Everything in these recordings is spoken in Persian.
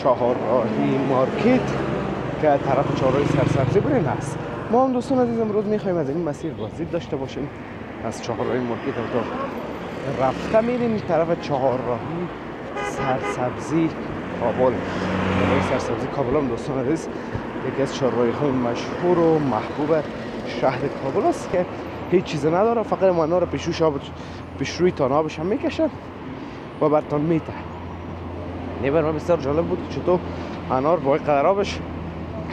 چهارراهی مارکت که طرف چهارراه سرسبزی برین است. ما هم دوستان عزیز امروز میخوایم از این مسیر بازدید داشته باشیم. از چهارراهی مارکت تا رفته میریم طرف چهارراهی سرسبزی کابل. چهارراهی سرسبزی کابل هم دوستان عزیز یکی از چهارراهی های مشهور و محبوب شهر کابل است که هیچ چیز نداره، فقط مانا رو پیشروی تانابش هم میکشن و برتان میته. این برای من بسیار جالب بود که چطور انار با قدرابش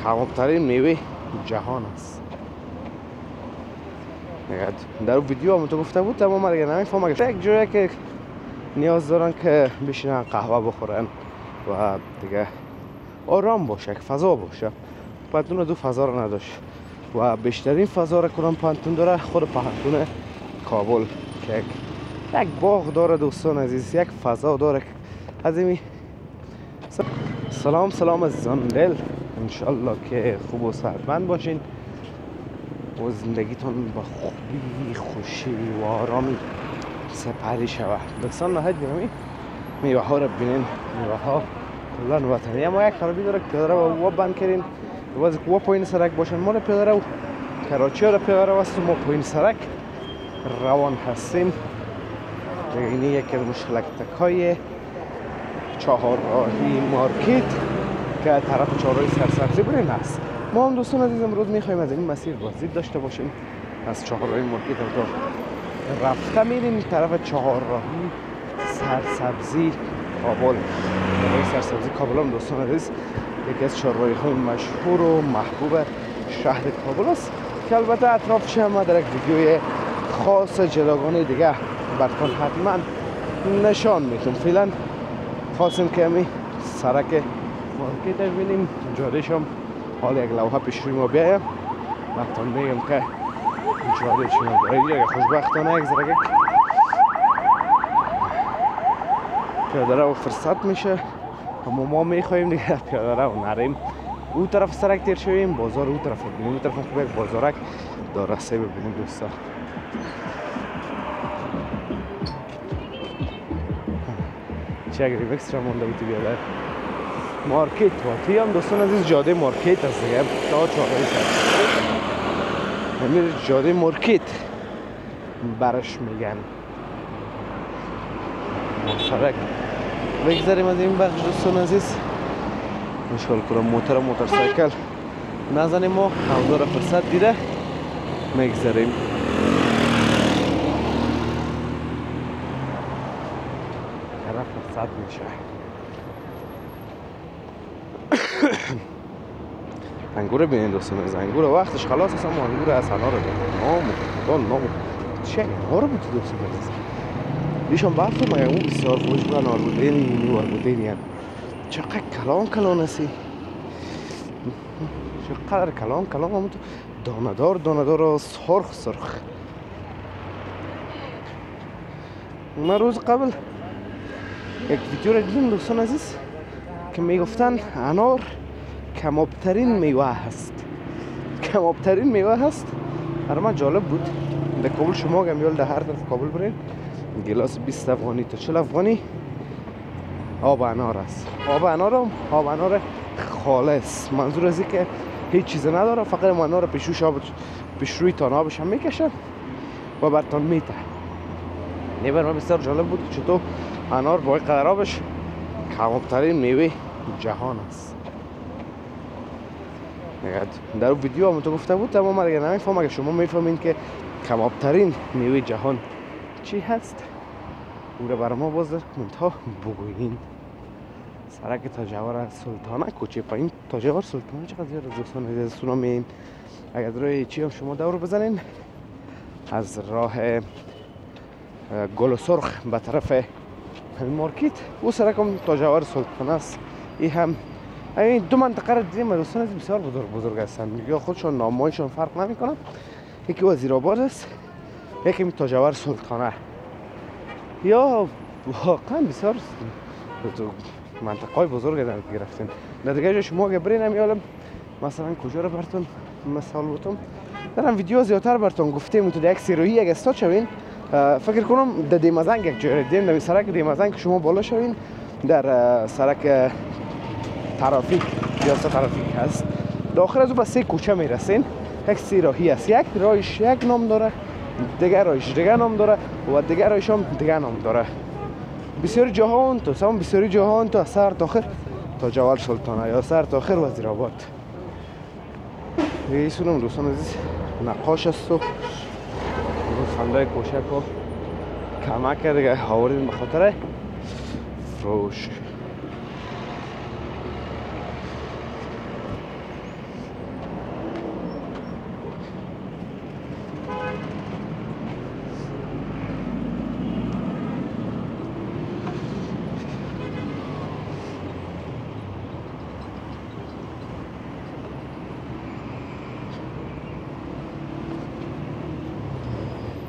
کمابترین میوه جهان است. در ویدیو هم تو گفته بود تمام ما دیگه نمیفهم اگه یک جایی که نیاز دارن که بشینن قهوه بخورن و دیگه آرام باشه، یک فضا باشه. پانتون دو فضا رو نداشت و بیشترین فضا رو کنم پانتون داره خود پانتون کابل که یک باغ داره دوستان عزیز، یک فضا داره از این. سلام عزیزان دل، انشالله که خوب و صحتمند باشین و زندگیتون با خوبی خوشی و آرامی سپری شود. دوستان نهایت گرامی میوه ها رو بینین، میوه ها کلان وطنی، اما یک خرابی داره که پیاده رو بند کردین باز که پایین سرک باشن. ما پیاده رو کراچی رو پیاده رو هستیم، ما پایین سرک روان هستیم. این یکی از مشترک‌های چهارراهی مارکت که طرف چهارراهی سرسبزی برین است. ما هم دوستان عزیز امروز میخوایم از این مسیر بازدید داشته باشیم. از چهارراهی مارکت تا رفته میریم طرف چهارراهی سرسبزی کابل. چهارراهی سرسبزی کابل هم دوستان عزیز یکی از چهارراهی های مشهور و محبوب شهر کابل است که البته اطرافش هم در یک ویدیوی خاص جداگانه دیگه براتون حتما نشان میدم. فعلا خواستیم که همی سرک مارکت رو ببینیم، جادهش هم حال یک لوحه پیش روی ما بیایم. براتون میگم که جاده چی داره. خوشبختانه یک ذره پیاده رو فرصت میشه، اما ما میخوایم دیگه پیاده رو نریم او طرف سرک تیر شویم، بازار او طرف ببینیم. او طرف خوب یک بازارک دارسته ببینیم دوستان. چه اگر ریمکس را مونده بود بیاده مارکت واقعی هم دوستان عزیز جاده مارکت است دیگه تا چهارراهی سرسبزی همین جاده مارکت برش میگن. سرک بگذاریم از این بخش دوستان عزیز، مشغول کنم موتورسایکل نزنیم ما هوا را فرصت دیده میگذاریم. طرف فرصت میشه. انگور بینید دوستان عزیز، انگور وقتش خلاص است اما انگور از انار رو داریم. نام چه انار بود دوستان عزیز، بیشم برف ما اون بسیار خوش بود. انار بود اینی چقدر کلان هستی، چقدر کلان هم دانه‌دار و سرخ. من روز قبل یک ویدیو را دیدم دوستان عزیز که میگفتن انار کمابترین میوه هست. برای من جالب بود. در کابل شما گمیال در هر طرف کابل برین گلاس 20 افغانی تا 40 افغانی آب انار است. آب انار خالص، منظور از این که هیچ چیز نداره، فقط انار رو پیشروی تانابش هم میکشن و برتان میته. این برای من بسیار جالب بود که چطور انار با قدرابش کمابترین میوه جهان است. در ویدیو هم تو گفته بود تمام ما دیگه نمیفهم اگه شما میفهمین که کمابترین میوه جهان چی هست او رو برای ما باز در کامنت ها بگویین. سرک تاجور سلطانه کوچه پایین تاجور سلطانه چقدر زیاد دوستان عزیز سونامین. اگر روی چی هم شما دور بزنین از راه گل سرخ به طرف مارکت او سرک هم تاجور سلطانه است. این هم این دو منطقه را دیدیم دوستان عزیز بسیار بزرگ هستند، یا خودشون نامایشون فرق نمیکنه. یکی وزیرآباد است، یکی تاجور سلطانه، یا واقعا بسیار منطقه بزرگ در گرفتیم. در دیگه جا شما اگه برین همیالم مثلا کجا رو براتون مثال بودم در ویدیو زیادتر براتون گفتیم تو یک سیروهی اگه استاد شوین فکر کنم در دیمزنگ یک جای دیدیم در سرک دیمزنگ شما بالا شوین در سرک ترافیک یا سه ترافیک هست. داخل از او به 3 کوچه میرسین. یک 3 راهی است. یک راهش یک نام داره، دیگر راهش دیگر نام داره و دیگر راهش هم دیگر نام داره. بسیاری جهان تو سام بسیاری جهان تو سر تا آخر تا جوال سلطانه یا سر تا آخر وزیرآباد. ایشون دوستان عزیز نقاش است و صندوق کوچک و کمک دیگه آوردیم به خاطر فروش.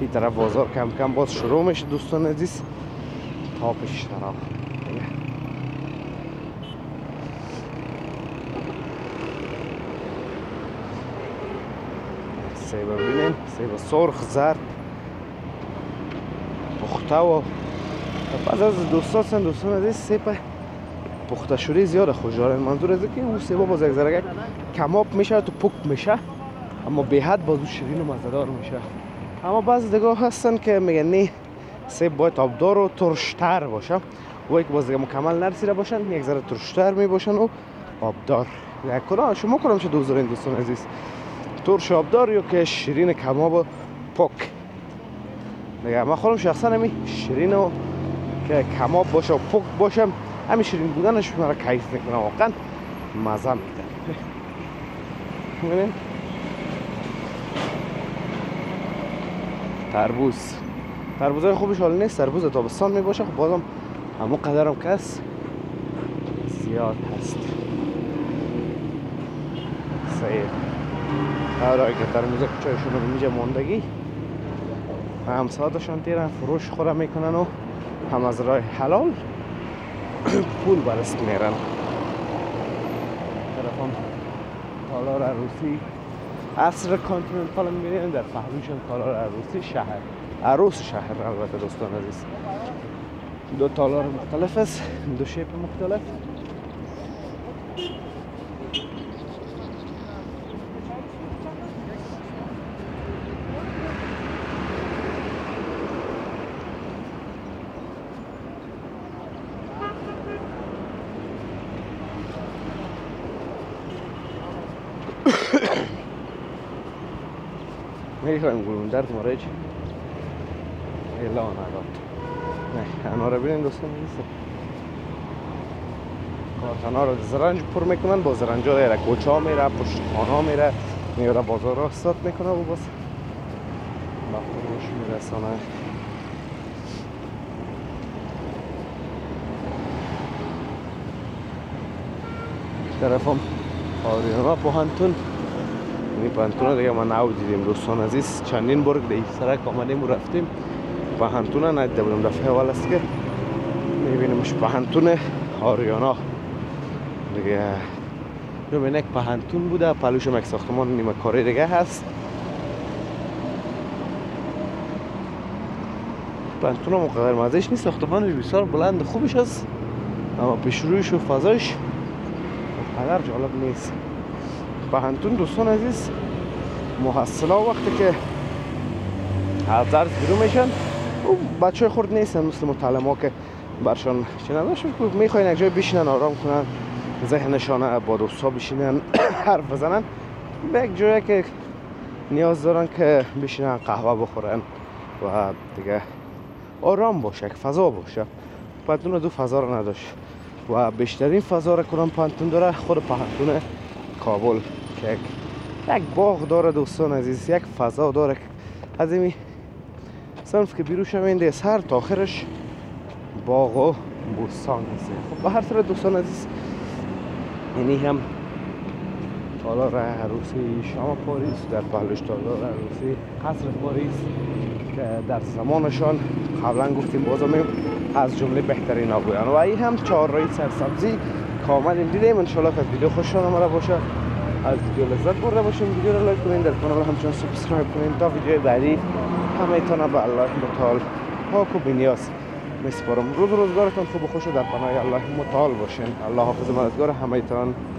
این طرف بازار کم کم باز شروع میشه دوستان عزیز تا پیش طرف سیب ببینین، سیب سرخ زرد پخته و بعض از دوستان عزیز سیب پخته شده زیاد خوش دارن. منظور از که اون سیب باز یک ذره کباب میشه تو پک میشه اما به حد باز شیرین و مزه‌دار میشه. اما بعض دیگه هستن که میگن نه سیب باید آبدار و ترشتر باشه و یک باز دیگه مکمل نرسیده باشن یک ذره ترشتر می باشن و آبدار. یک کدام شما کدام چه دوست دارین دوستان عزیز؟ ترش آبدار یا که شیرین کباب و پک؟ دیگه من خودم شخصا همین شیرین و که کباب باشه و پک باشه همین شیرین بودنش مرا کیف میکنه واقعا مزه میده. ببینید تربوزای خوبش حال نیست، تربوز تابستان می باشه خب بازم همون قدرم کس زیاد هست. سیر هرایی که تربوزه کچایشون رو میجه ماندگی هم ساعتشان تیرن فروش خورم میکنن و هم از راه حلال پول برست میرن. طرفان تالار عروسی عصر کانتیننتال میبینیم در پهلوشم تالار عروسی شهر عروس شهر البته دوستان عزیز. دو تالار مختلف است، دو شیپ مختلف. میخوایم گلون درد مارج ایلا نداد. نه انا رو ببینیم دوستان نیست کارخانه رو زرنج پر میکنن با زرنج ها دیره کوچه ها میره پشت خانه ها میره میاره بازار را استاد میکنه و باز با فروش میرسانه. طرف هم آریانا پوهنتون این پهنتون دیگه ما نو دیدیم دوستان عزیز. چندین بار دیگه سرک آمدیم و رفتیم پهنتون ندیده بودم. دفعه اول است که میبینیمش پهنتون آریانا دیگه. ببین یک پهنتون بوده پلوشم یک ساختمان نیمه کاری دیگه هست. پهنتون هم مقدر مزهش نیست، ساختمانش بسیار بلند خوبش هست اما پیشرویش و فضایش قدر جالب نیست. پهنتون دوستان عزیز محصلا وقتی که از درس بیرون میشن و بچه خورد نیستن مثل متعلم ها که برشان چی نداشتن میخواین یک جای بشینن آرام کنن ذهنشان با دوستا بشینن حرف بزنن به یک جایی که نیاز دارن که بشینن قهوه بخورن و دیگه آرام باشه یک فضا باشه. پهنتون دو فضا رو نداشت و بیشترین فضا رو کنم پهنتون داره خود پهنتون کابل که یک باغ داره دوستان عزیز، یک فضا داره از این صنف که بیرون شوین دیگه سر تا آخرش باغ و بوستان هست. خب به هر صورت دوستان عزیز اینی هم تالار عروسی شام پاریس در پهلوش تالار عروسی قصر پاریس که در زمانشان قبلا گفتیم بازم از جمله بهترین ها بودن و این هم چهارراهی سرسبزی کامل دیدیم. انشالله که ویدیو خوشتون آمده باشه، از ویدیو لذت برده باشین. ویدیو رو لایک کنین، در کانال همچنان سابسکرایب کنین تا ویدیو بعدی همه تانه به الله متعال پاک و بی‌نیاز میسپارم. روزگارتان خوب و خوش و در پناه الله متعال باشین. الله حافظ مددگار همه‌تان.